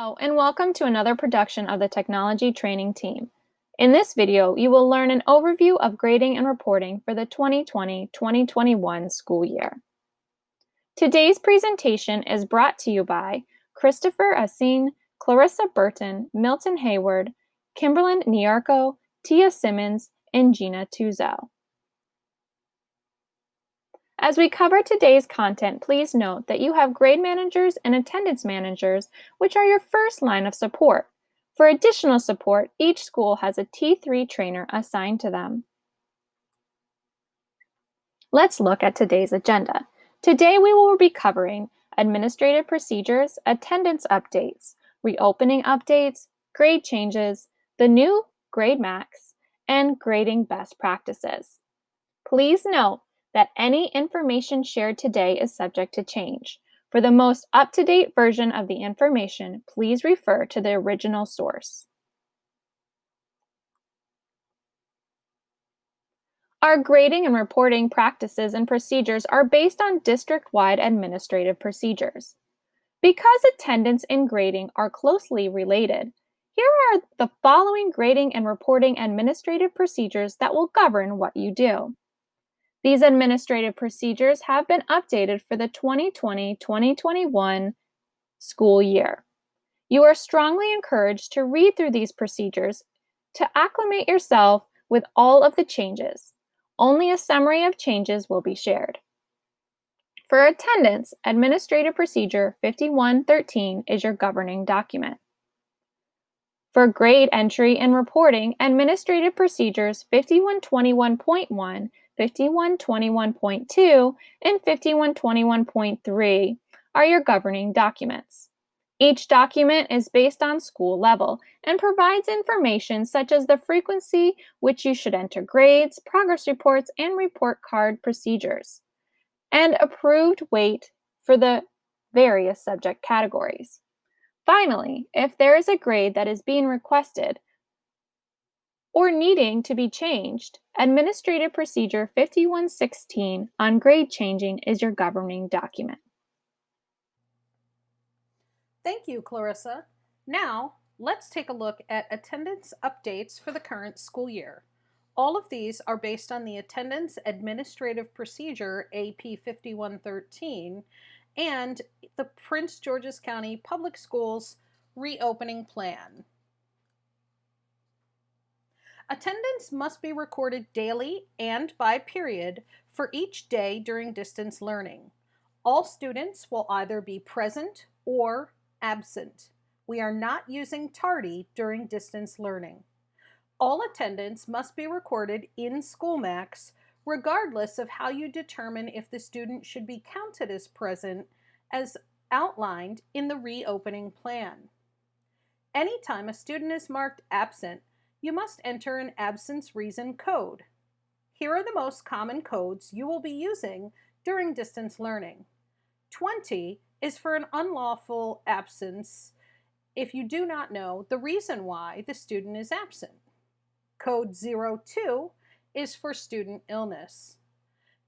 Hello, and welcome to another production of the Technology Training Team. In this video, you will learn an overview of grading and reporting for the 2020-2021 school year. Today's presentation is brought to you by Christopher Asine, Clarissa Burton, Milton Hayward, Kimberlyn Niarco, Tia Simmons, and Gina Tuzel. As we cover today's content, please note that you have grade managers and attendance managers, which are your first line of support. For additional support, each school has a T3 trainer assigned to them. Let's look at today's agenda. Today we will be covering administrative procedures, attendance updates, reopening updates, grade changes, the new Grade Max, and grading best practices. Please note that any information shared today is subject to change. For the most up-to-date version of the information, please refer to the original source. Our grading and reporting practices and procedures are based on district-wide administrative procedures. Because attendance and grading are closely related, here are the following grading and reporting administrative procedures that will govern what you do. These administrative procedures have been updated for the 2020-2021 school year. You are strongly encouraged to read through these procedures to acclimate yourself with all of the changes. Only a summary of changes will be shared. For attendance, Administrative Procedure 5113 is your governing document. For grade entry and reporting, Administrative Procedures 5121.1, 5121.2, and 5121.3 are your governing documents. Each document is based on school level and provides information such as the frequency which you should enter grades, progress reports, and report card procedures, and approved weight for the various subject categories. Finally, if there is a grade that is being requested or needing to be changed, Administrative Procedure 5116 on grade changing is your governing document. Thank you, Clarissa. Now, let's take a look at attendance updates for the current school year. All of these are based on the Attendance Administrative Procedure AP 5113 and the Prince George's County Public Schools Reopening Plan. Attendance must be recorded daily and by period for each day during distance learning. All students will either be present or absent. We are not using tardy during distance learning. All attendance must be recorded in SchoolMax, regardless of how you determine if the student should be counted as present, as outlined in the reopening plan. Anytime a student is marked absent, you must enter an absence reason code. Here are the most common codes you will be using during distance learning. 20 is for an unlawful absence if you do not know the reason why the student is absent. Code 02 is for student illness.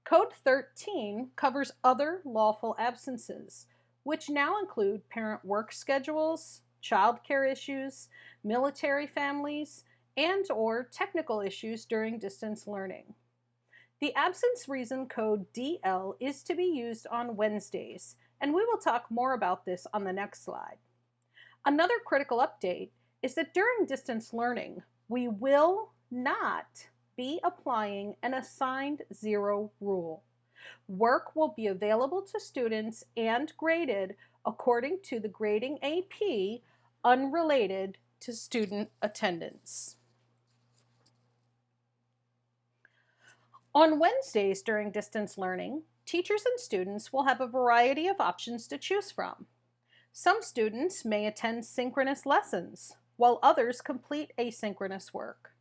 Code 13 covers other lawful absences, which now include parent work schedules, childcare issues, military families, and/or technical issues during distance learning. The absence reason code DL is to be used on Wednesdays, and we will talk more about this on the next slide. Another critical update is that during distance learning, we will not be applying an assigned zero rule. Work will be available to students and graded according to the grading AP, unrelated to student attendance. On Wednesdays during distance learning, teachers and students will have a variety of options to choose from. Some students may attend synchronous lessons, while others complete asynchronous work.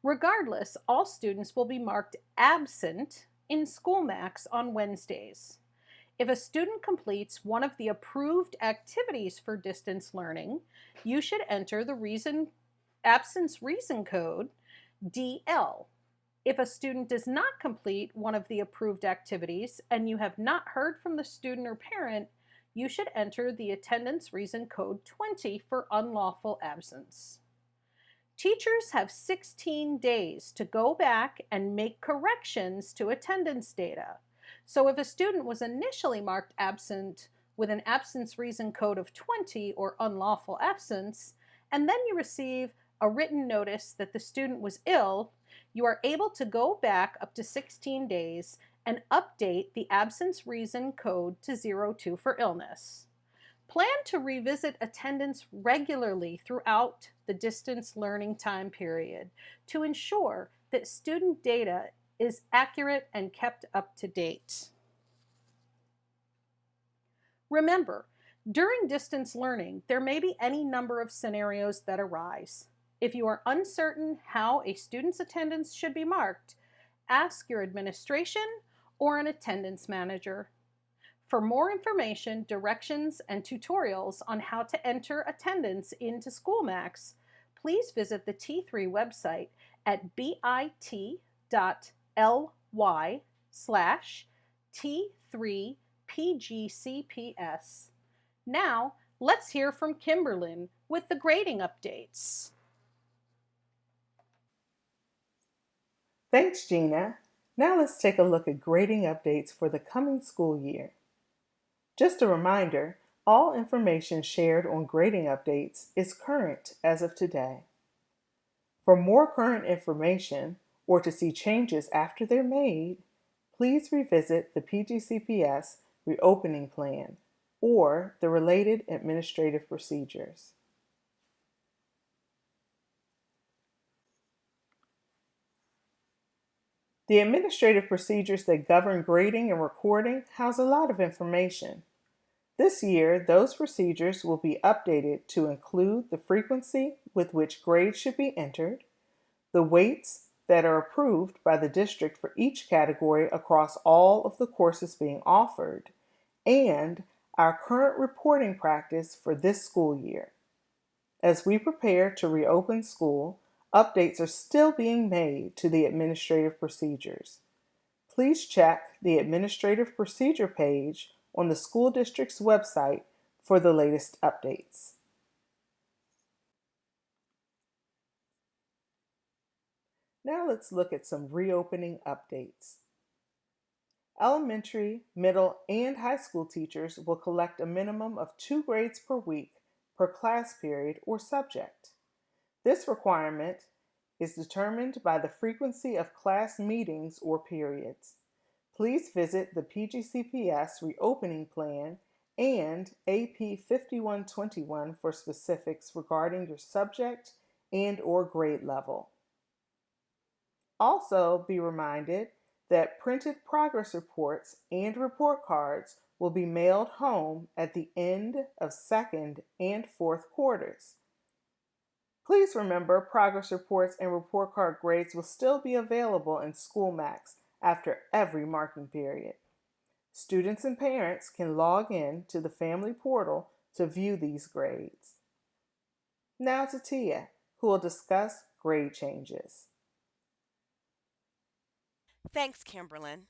Regardless, all students will be marked absent in SchoolMax on Wednesdays. If a student completes one of the approved activities for distance learning, you should enter the absence reason code, DL. If a student does not complete one of the approved activities and you have not heard from the student or parent, You should enter the attendance reason code 20 for unlawful absence. Teachers have 16 days to go back and make corrections to attendance data. So if a student was initially marked absent with an absence reason code of 20 or unlawful absence, and then you receive a written notice that the student was ill, you are able to go back up to 16 days and update the absence reason code to 02 for illness. Plan to revisit attendance regularly throughout the distance learning time period to ensure that student data is accurate and kept up to date. Remember, during distance learning, there may be any number of scenarios that arise. If you are uncertain how a student's attendance should be marked, ask your administration or an attendance manager. For more information, directions, and tutorials on how to enter attendance into SchoolMax, please visit the T3 website at bit.ly/T3PGCPS. Now, let's hear from Kimberlyn with the grading updates. Thanks, Gina. Now let's take a look at grading updates for the coming school year. Just a reminder, all information shared on grading updates is current as of today. For more current information, or to see changes after they're made, please revisit the PGCPS reopening plan or the related administrative procedures. The administrative procedures that govern grading and recording house a lot of information. This year, those procedures will be updated to include the frequency with which grades should be entered, the weights that are approved by the district for each category across all of the courses being offered, and our current reporting practice for this school year. As we prepare to reopen school, updates are still being made to the administrative procedures. Please check the administrative procedure page on the school district's website for the latest updates. Now let's look at some reopening updates. Elementary, middle, and high school teachers will collect a minimum of 2 grades per week per class period or subject. This requirement is determined by the frequency of class meetings or periods. Please visit the PGCPS reopening plan and AP 5121 for specifics regarding your subject and/or grade level. Also, be reminded that printed progress reports and report cards will be mailed home at the end of second and fourth quarters. Please remember, progress reports and report card grades will still be available in SchoolMax after every marking period. Students and parents can log in to the family portal to view these grades. Now to Tia, who will discuss grade changes. Thanks, Kimberlyn.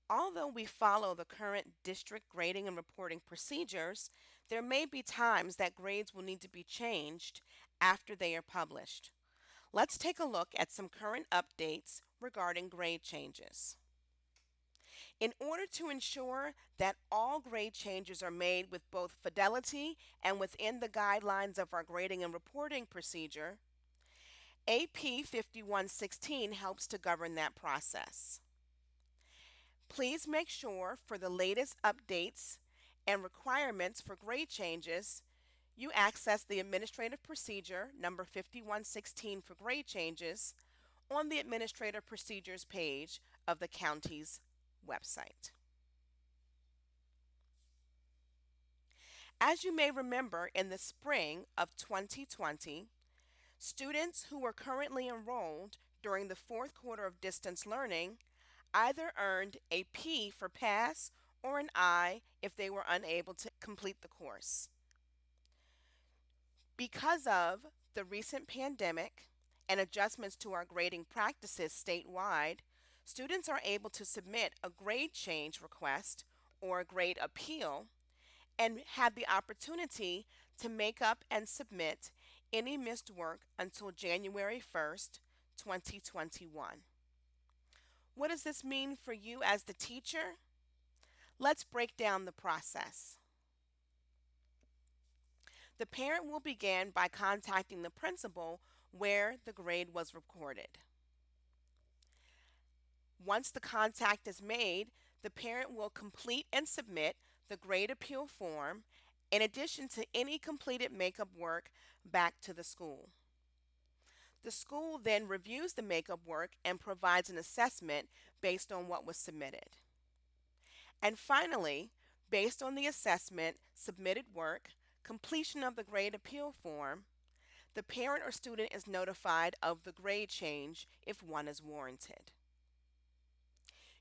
Although we follow the current district grading and reporting procedures, there may be times that grades will need to be changed after they are published. Let's take a look at some current updates regarding grade changes. In order to ensure that all grade changes are made with both fidelity and within the guidelines of our grading and reporting procedure, AP 5116 helps to govern that process. Please make sure for the latest updates and requirements for grade changes, you access the Administrative Procedure number 5116 for grade changes on the Administrative Procedures page of the county's website. As you may remember, in the spring of 2020, students who were currently enrolled during the fourth quarter of distance learning either earned a P for pass or an I if they were unable to complete the course. Because of the recent pandemic and adjustments to our grading practices statewide, students are able to submit a grade change request or a grade appeal and have the opportunity to make up and submit any missed work until January 1st, 2021. What does this mean for you as the teacher? Let's break down the process. The parent will begin by contacting the principal where the grade was recorded. Once the contact is made, the parent will complete and submit the grade appeal form in addition to any completed makeup work back to the school. The school then reviews the makeup work and provides an assessment based on what was submitted. And finally, based on the assessment, submitted work, completion of the grade appeal form, the parent or student is notified of the grade change if one is warranted.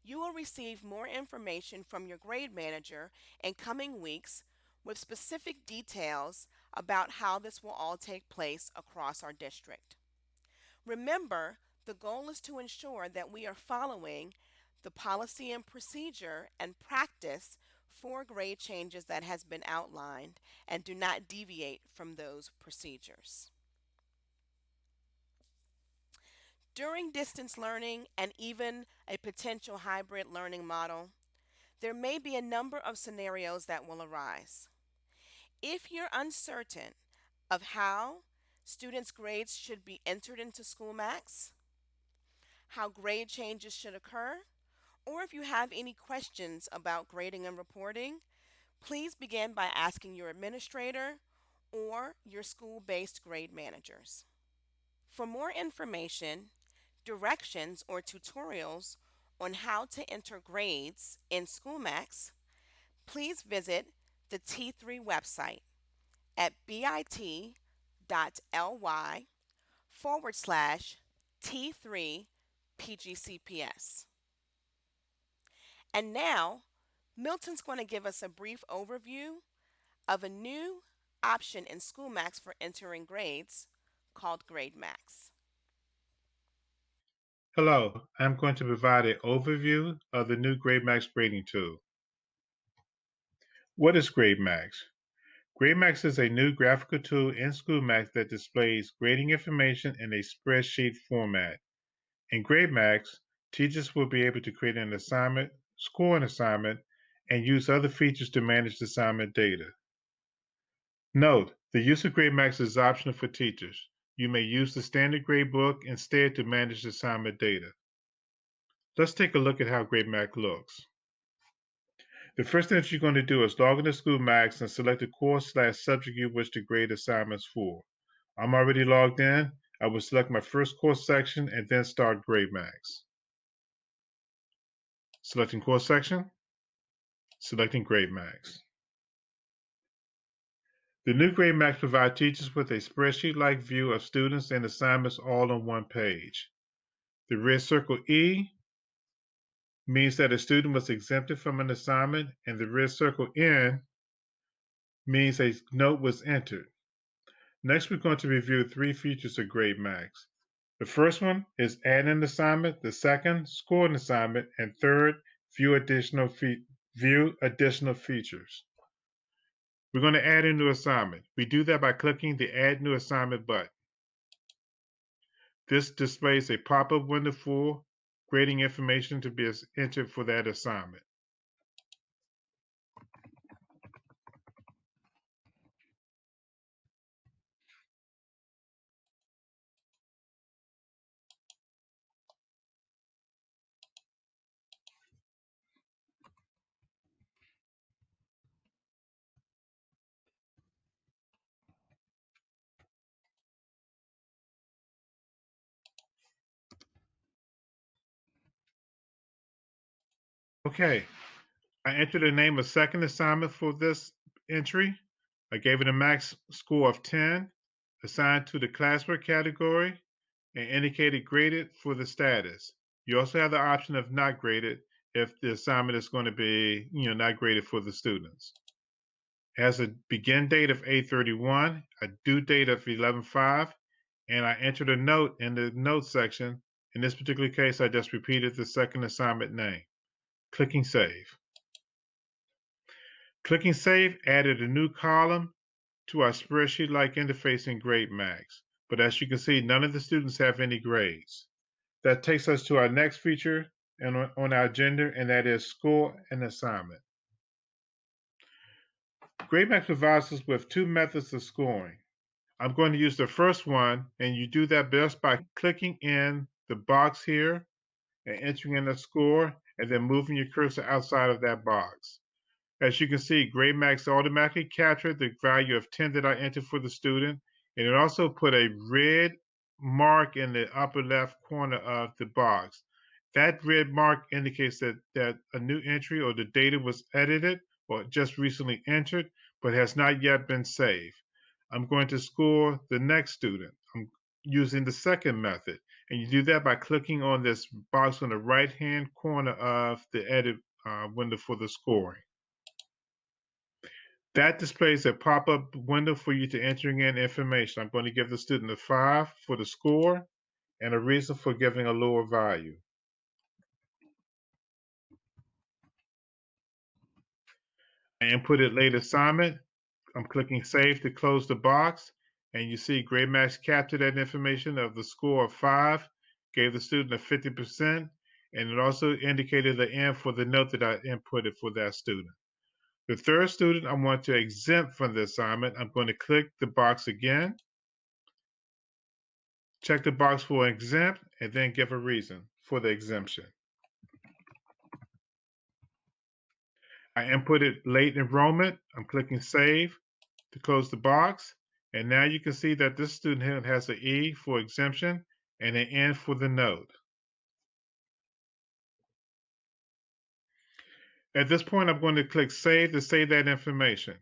You will receive more information from your grade manager in coming weeks with specific details about how this will all take place across our district. Remember, the goal is to ensure that we are following the policy and procedure and practice for grade changes that has been outlined and do not deviate from those procedures. During distance learning and even a potential hybrid learning model, there may be a number of scenarios that will arise. If you're uncertain of how students' grades should be entered into SchoolMax, how grade changes should occur, or if you have any questions about grading and reporting, please begin by asking your administrator or your school-based grade managers. For more information, directions, or tutorials on how to enter grades in SchoolMax, please visit the T3 website at bit.ly/T3 PGCPS. And now, Milton's going to give us a brief overview of a new option in SchoolMax for entering grades called GradeMax. Hello, I'm going to provide an overview of the new GradeMax grading tool. What is GradeMax? GradeMax is a new graphical tool in SchoolMax that displays grading information in a spreadsheet format. In GradeMax, teachers will be able to create an assignment, score an assignment, and use other features to manage the assignment data. Note, the use of GradeMax is optional for teachers. You may use the standard gradebook instead to manage the assignment data. Let's take a look at how GradeMax looks. The first thing that you're going to do is log into SchoolMax and select the course/subject you wish to grade assignments for. I'm already logged in. I will select my first course section and then start GradeMax. Selecting course section, selecting GradeMax. The new GradeMax provides teachers with a spreadsheet-like view of students and assignments all on one page. The red circle E means that a student was exempted from an assignment, and the red circle N means a note was entered. Next, we're going to review 3 features of GradeMax. The first one is add an assignment, the second, score an assignment, and third, view additional features. We're going to add a new assignment. We do that by clicking the Add New Assignment button. This displays a pop-up window for grading information to be entered for that assignment. Okay, I entered the name of second assignment for this entry. I gave it a max score of 10, assigned to the classwork category, and indicated graded for the status. You also have the option of not graded if the assignment is going to be, not graded for the students. It has a begin date of 8/31, a due date of 11/5, and I entered a note in the notes section. In this particular case, I just repeated the second assignment name. Clicking Save. Clicking Save added a new column to our spreadsheet-like interface in GradeMax. But as you can see, none of the students have any grades. That takes us to our next feature on our agenda, and that is Score and Assignment. GradeMax provides us with two methods of scoring. I'm going to use the first one, and you do that best by clicking in the box here and entering in a score, and then moving your cursor outside of that box. As you can see, GradeMax automatically captured the value of 10 that I entered for the student, and it also put a red mark in the upper left corner of the box. That red mark indicates that a new entry or the data was edited or just recently entered, but has not yet been saved. I'm going to score the next student. I'm using the second method, and you do that by clicking on this box on the right-hand corner of the edit window for the scoring. That displays a pop-up window for you to enter in information. I'm going to give the student a 5 for the score and a reason for giving a lower value. I inputted late assignment. I'm clicking Save to close the box, and you see GradeMax captured that information of the score of 5, gave the student a 50%, and it also indicated the end for the note that I inputted for that student. The third student I want to exempt from the assignment. I'm going to click the box again, check the box for exempt, and then give a reason for the exemption. I inputted late enrollment. I'm clicking Save to close the box. And now you can see that this student here has an E for exemption and an N for the note. At this point, I'm going to click Save to save that information.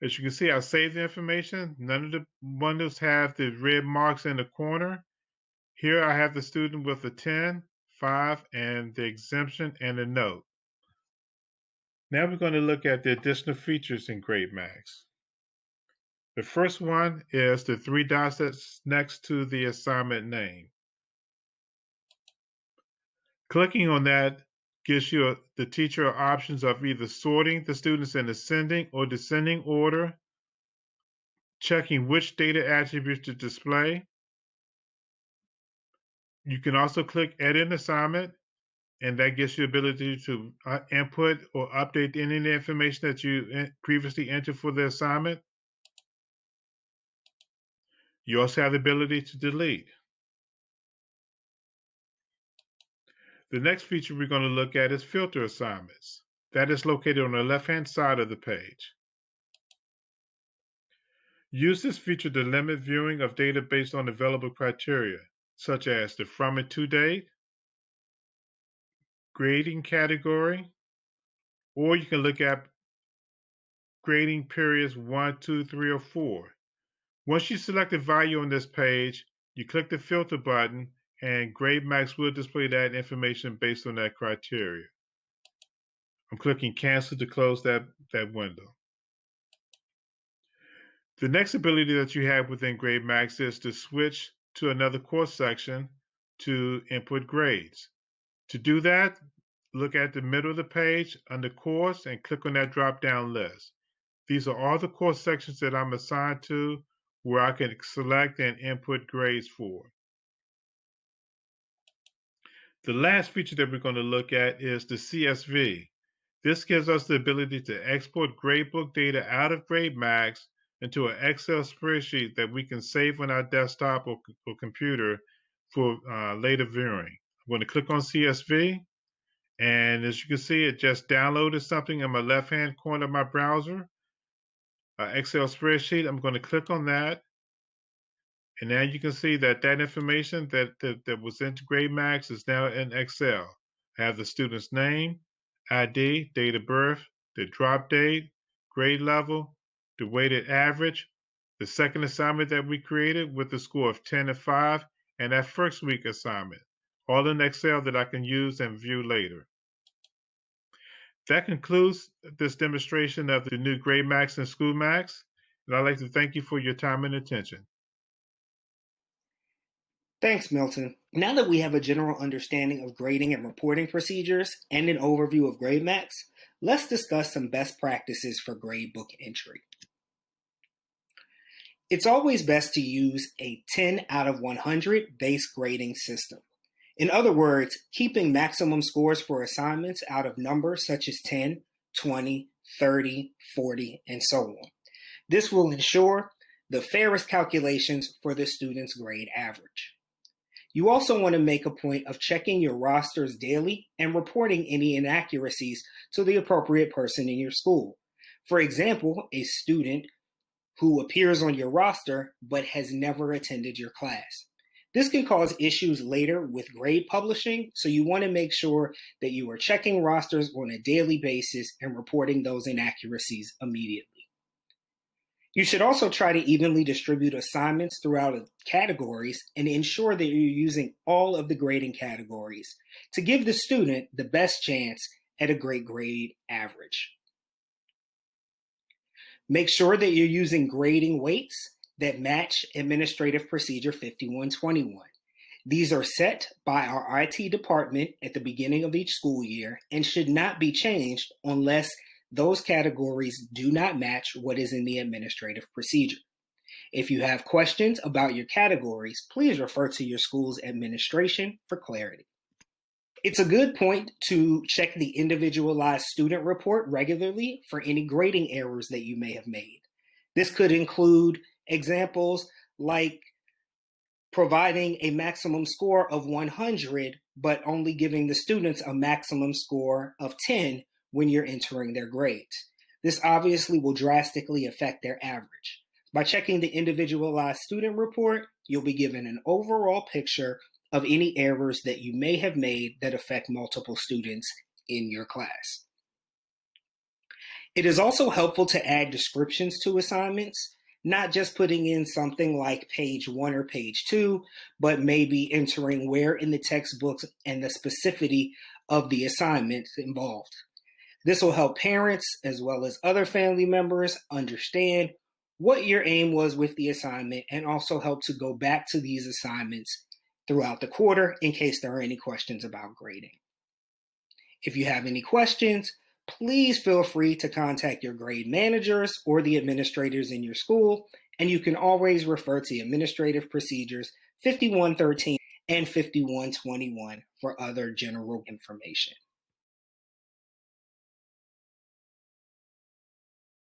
As you can see, I saved the information. None of the windows have the red marks in the corner. Here I have the student with a 10, 5, and the exemption and the note. Now we're going to look at the additional features in GradeMax. The first one is the 3 dots that's next to the assignment name. Clicking on that gives you the teacher options of either sorting the students in ascending or descending order, checking which data attributes to display. You can also click Edit an Assignment, and that gives you the ability to input or update any of the information that you previously entered for the assignment. You also have the ability to delete. The next feature we're going to look at is Filter Assignments. That is located on the left-hand side of the page. Use this feature to limit viewing of data based on available criteria, such as the from and to date, grading category, or you can look at grading periods 1, 2, 3, or 4. Once you select a value on this page, you click the filter button, and GradeMax will display that information based on that criteria. I'm clicking Cancel to close that window. The next ability that you have within GradeMax is to switch to another course section to input grades. To do that, look at the middle of the page under Course and click on that drop-down list. These are all the course sections that I'm assigned to where I can select and input grades for. The last feature that we're going to look at is the CSV. This gives us the ability to export gradebook data out of GradeMax into an Excel spreadsheet that we can save on our desktop or computer for later viewing. I'm going to click on CSV, and as you can see, it just downloaded something in my left-hand corner of my browser, an Excel spreadsheet. I'm going to click on that, and now you can see that information that was in GradeMax is now in Excel. I have the student's name, ID, date of birth, the drop date, grade level, the weighted average, the second assignment that we created with the score of 10 and 5, and that first week assignment, all in Excel that I can use and view later. That concludes this demonstration of the new GradeMax and SchoolMax, and I'd like to thank you for your time and attention. Thanks, Milton. Now that we have a general understanding of grading and reporting procedures and an overview of GradeMax, let's discuss some best practices for gradebook entry. It's always best to use a 10 out of 100 base grading system. In other words, keeping maximum scores for assignments out of numbers such as 10, 20, 30, 40, and so on. This will ensure the fairest calculations for the student's grade average. You also want to make a point of checking your rosters daily and reporting any inaccuracies to the appropriate person in your school. For example, a student who appears on your roster but has never attended your class. This can cause issues later with grade publishing, so you want to make sure that you are checking rosters on a daily basis and reporting those inaccuracies immediately. You should also try to evenly distribute assignments throughout categories and ensure that you're using all of the grading categories to give the student the best chance at a great grade average. Make sure that you're using grading weights that match Administrative Procedure 5121. These are set by our IT department at the beginning of each school year and should not be changed unless those categories do not match what is in the administrative procedure. If you have questions about your categories, please refer to your school's administration for clarity. It's a good point to check the individualized student report regularly for any grading errors that you may have made. This could include examples like providing a maximum score of 100, but only giving the students a maximum score of 10 when you're entering their grades. This obviously will drastically affect their average. By checking the individualized student report, you'll be given an overall picture of any errors that you may have made that affect multiple students in your class. It is also helpful to add descriptions to assignments, not just putting in something like page 1 or page 2, but maybe entering where in the textbooks and the specificity of the assignments involved. This will help parents as well as other family members understand what your aim was with the assignment and also help to go back to these assignments throughout the quarter in case there are any questions about grading. If you have any questions, please feel free to contact your grade managers or the administrators in your school, and you can always refer to Administrative Procedures 5113 and 5121 for other general information.